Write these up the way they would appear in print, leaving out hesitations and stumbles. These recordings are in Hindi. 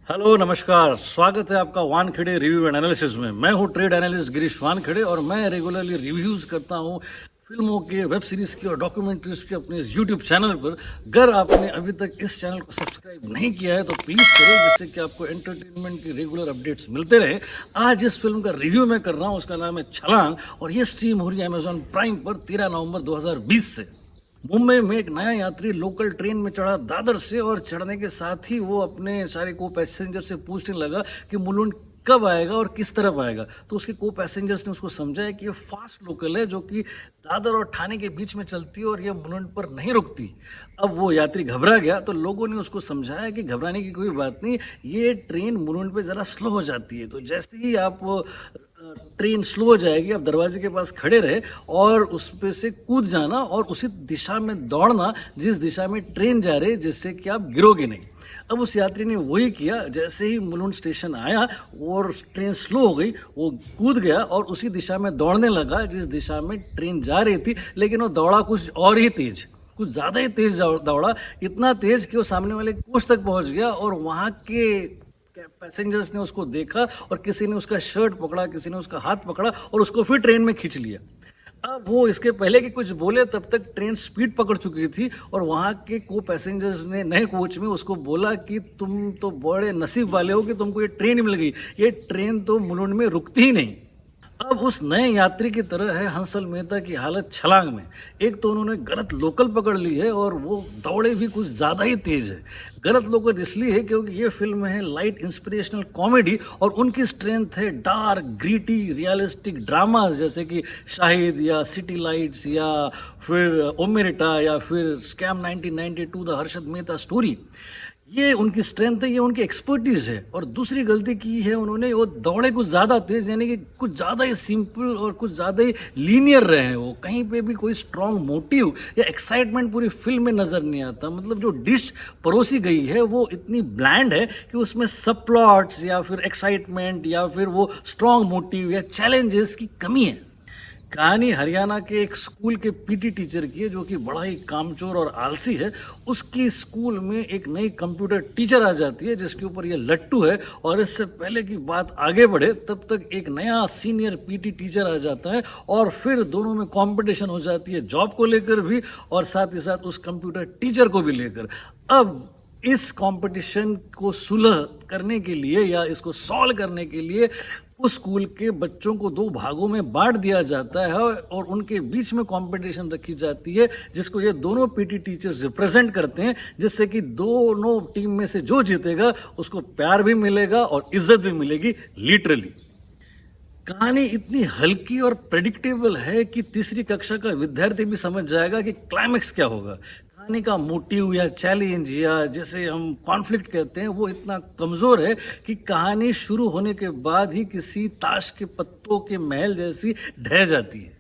हेलो नमस्कार, स्वागत है आपका वानखेड़े रिव्यू एंड एनालिसिस में। मैं हूं ट्रेड एनालिस्ट गिरीश वानखेड़े और मैं रेगुलरली रिव्यूज़ करता हूं फिल्मों के, वेब सीरीज़ के और डॉक्यूमेंट्रीज के अपने इस यूट्यूब चैनल पर। अगर आपने अभी तक इस चैनल को सब्सक्राइब नहीं किया है तो प्लीज़ करें, जिससे कि आपको एंटरटेनमेंट की रेगुलर अपडेट्स मिलते रहे। आज इस फिल्म का रिव्यू मैं कर रहा हूँ, उसका नाम है छलांग और ये स्ट्रीम हो रही है अमेजॉन प्राइम पर 13 नवंबर 2020 से। मुंबई में एक नया यात्री लोकल ट्रेन में चढ़ा दादर से, और चढ़ने के साथ ही वो अपने सारे को पैसेंजर से पूछने लगा कि मुलुंड कब आएगा और किस तरफ आएगा। तो उसके को पैसेंजर्स ने उसको समझाया कि ये फास्ट लोकल है जो कि दादर और ठाणे के बीच में चलती है और ये मुलुंड पर नहीं रुकती। अब वो यात्री घबरा गया तो लोगों ने उसको समझाया कि घबराने की कोई बात नहीं, ये ट्रेन मुलुंड पे ज़रा स्लो हो जाती है। तो जैसे ही आप ट्रेन स्लो हो जाएगी, आप दरवाजे के पास खड़े रहे और उस पे से कूद जाना और उसी दिशा में दौड़ना जिस दिशा में ट्रेन जा रही है, जिससे कि आप गिरोगे नहीं। अब उस यात्री ने वही किया। जैसे ही मुलुंड स्टेशन आया और ट्रेन स्लो हो गई, वो कूद गया और उसी दिशा में दौड़ने लगा जिस दिशा में ट्रेन जा रही थी। लेकिन वो दौड़ा कुछ और ही तेज, कुछ ज़्यादा ही तेज दौड़ा, इतना तेज कि वो सामने वाले कोच तक पहुंच गया और वहाँ के पैसेंजर्स ने उसको देखा और किसी ने उसका शर्ट पकड़ा, किसी ने उसका हाथ पकड़ा और उसको फिर ट्रेन में खींच लिया। अब वो इसके पहले कि कुछ बोले तब तक ट्रेन स्पीड पकड़ चुकी थी और वहाँ के को पैसेंजर्स ने नए कोच में उसको बोला कि तुम तो बड़े नसीब वाले हो कि तुमको ये ट्रेन मिल गई, ये ट्रेन तो मुलुंड में रुकती ही नहीं। अब उस नए यात्री की तरह है हंसल मेहता की हालत छलांग में। एक तो उन्होंने गलत लोकल पकड़ ली है और वो दौड़े भी कुछ ज़्यादा ही तेज है। गलत लोकल इसलिए है क्योंकि ये फिल्म है लाइट इंस्पिरेशनल कॉमेडी और उनकी स्ट्रेंथ है डार्क ग्रीटी रियलिस्टिक ड्रामाज जैसे कि शाहिद या सिटी लाइट्स या फिर ओमेरिटा या फिर scam 1992 the Harshad Mehta story. ये उनकी स्ट्रेंथ है, ये उनकी एक्सपर्टीज है। और दूसरी गलती की है उन्होंने, वो दौड़े कुछ ज़्यादा तेज, यानी कि कुछ ज़्यादा ही सिंपल और कुछ ज़्यादा ही लीनियर रहे हैं। वो कहीं पे भी कोई स्ट्रॉन्ग मोटिव या एक्साइटमेंट पूरी फिल्म में नज़र नहीं आता। मतलब जो डिश परोसी गई है वो इतनी ब्लैंड है कि उसमें सब प्लॉट्स या फिर एक्साइटमेंट या फिर वो स्ट्रॉन्ग मोटिव या चैलेंजेस की कमी है। कहानी हरियाणा के एक स्कूल के पीटी टीचर की है जो कि बड़ा ही कामचोर और आलसी है। उसकी स्कूल में एक नई कंप्यूटर टीचर आ जाती है जिसके ऊपर ये लट्टू है। और इससे पहले की बात आगे बढ़े तब तक एक नया सीनियर पीटी टीचर आ जाता है और फिर दोनों में कंपटीशन हो जाती है, जॉब को लेकर भी और साथ ही साथ उस कंप्यूटर टीचर को भी लेकर। अब इस कंपटीशन को सुलह करने के लिए या इसको सॉल्व करने के लिए उस स्कूल के बच्चों को दो भागों में बांट दिया जाता है और उनके बीच में कंपटीशन रखी जाती है जिसको ये दोनों पीटी टीचर्स रिप्रेजेंट करते हैं, जिससे कि दोनों टीम में से जो जीतेगा उसको प्यार भी मिलेगा और इज्जत भी मिलेगी, लिटरली। कहानी इतनी हल्की और प्रेडिक्टेबल है कि तीसरी कक्षा का विद्यार्थी भी समझ जाएगा कि क्लाइमेक्स क्या होगा। कहानी का मोटिव या चैलेंज या जैसे हम कॉन्फ्लिक्ट कहते हैं वो इतना कमज़ोर है कि कहानी शुरू होने के बाद ही किसी ताश के पत्तों के महल जैसी ढह जाती है।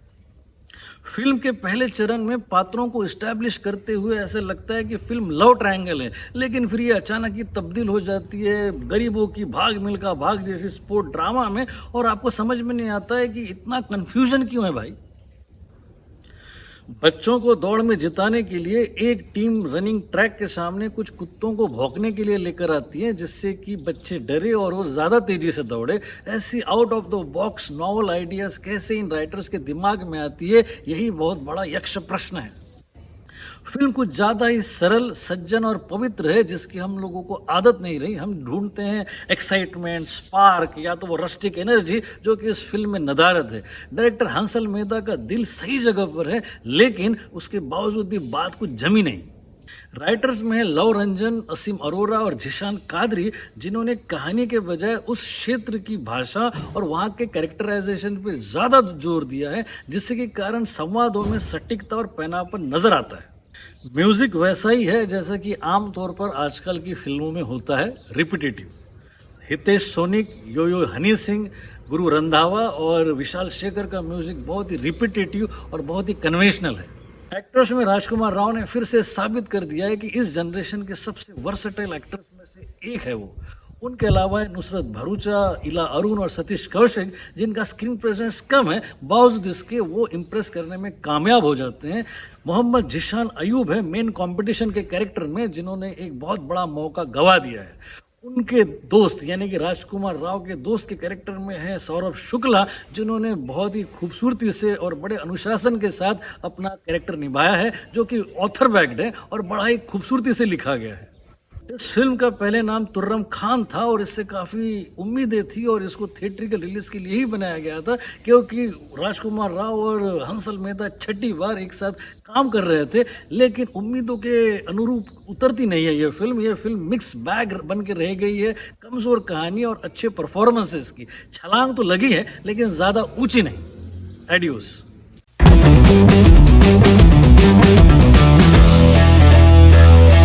फिल्म के पहले चरण में पात्रों को इस्टेब्लिश करते हुए ऐसे लगता है कि फिल्म लव ट्रायंगल है, लेकिन फिर ये अचानक ही तब्दील हो जाती है गरीबों की भाग मिल्खा भाग जैसी स्पोर्ट ड्रामा में, और आपको समझ में नहीं आता है कि इतना कन्फ्यूजन क्यों है भाई। बच्चों को दौड़ में जिताने के लिए एक टीम रनिंग ट्रैक के सामने कुछ कुत्तों को भौंकने के लिए लेकर आती है जिससे कि बच्चे डरे और वो ज़्यादा तेज़ी से दौड़े। ऐसी out of the box novel ideas कैसे इन राइटर्स के दिमाग में आती है, यही बहुत बड़ा यक्ष प्रश्न है। फिल्म कुछ ज़्यादा ही सरल, सज्जन और पवित्र है जिसकी हम लोगों को आदत नहीं रही। हम ढूंढते हैं एक्साइटमेंट, स्पार्क या तो वो रस्टिक एनर्जी जो कि इस फिल्म में नदारद है। डायरेक्टर हंसल मेहता का दिल सही जगह पर है, लेकिन उसके बावजूद भी बात कुछ जमी नहीं। राइटर्स में है लव रंजन, असीम अरोरा और जिशान कादरी, जिन्होंने कहानी के बजाय उस क्षेत्र की भाषा और वहाँ के कैरेक्टराइजेशन पे ज़्यादा जोर दिया है, जिससे कि कारण संवादों में सटीकता और पैनापन नज़र आता है। म्यूज़िक वैसा ही है जैसा कि आमतौर पर आजकल की फिल्मों में होता है, रिपीटेटिव। हितेश सोनिक, यो हनी सिंह, गुरु रंधावा और विशाल शेखर का म्यूज़िक बहुत ही रिपीटेटिव और बहुत ही कन्वेंशनल है। एक्टर्स में राजकुमार राव ने फिर से साबित कर दिया है कि इस जनरेशन के सबसे वर्सेटाइल एक्टर्स में से एक है वो। उनके अलावा है नुसरत भरूचा, इला अरुण और सतीश कौशिक, जिनका स्क्रीन प्रेजेंस कम है, बावजूद इसके वो इम्प्रेस करने में कामयाब हो जाते हैं। मोहम्मद जिशान अयूब है मेन कंपटीशन के कैरेक्टर में, जिन्होंने एक बहुत बड़ा मौका गंवा दिया है। उनके दोस्त यानी कि राजकुमार राव के दोस्त के कैरेक्टर में है सौरभ शुक्ला, जिन्होंने बहुत ही खूबसूरती से और बड़े अनुशासन के साथ अपना कैरेक्टर निभाया है, जो कि ऑथर बैक्ड है और बड़ा ही खूबसूरती से लिखा गया है। इस फिल्म का पहले नाम तुर्रम खान था और इससे काफ़ी उम्मीदें थी और इसको थिएट्रिकल रिलीज के लिए ही बनाया गया था, क्योंकि राजकुमार राव और हंसल मेहता छठी बार एक साथ काम कर रहे थे, लेकिन उम्मीदों के अनुरूप उतरती नहीं है ये फिल्म मिक्स बैग बन के रह गई है। कमज़ोर कहानी और अच्छे परफॉर्मेंसेस की छलांग तो लगी है, लेकिन ज़्यादा ऊंची नहीं। एडियोस।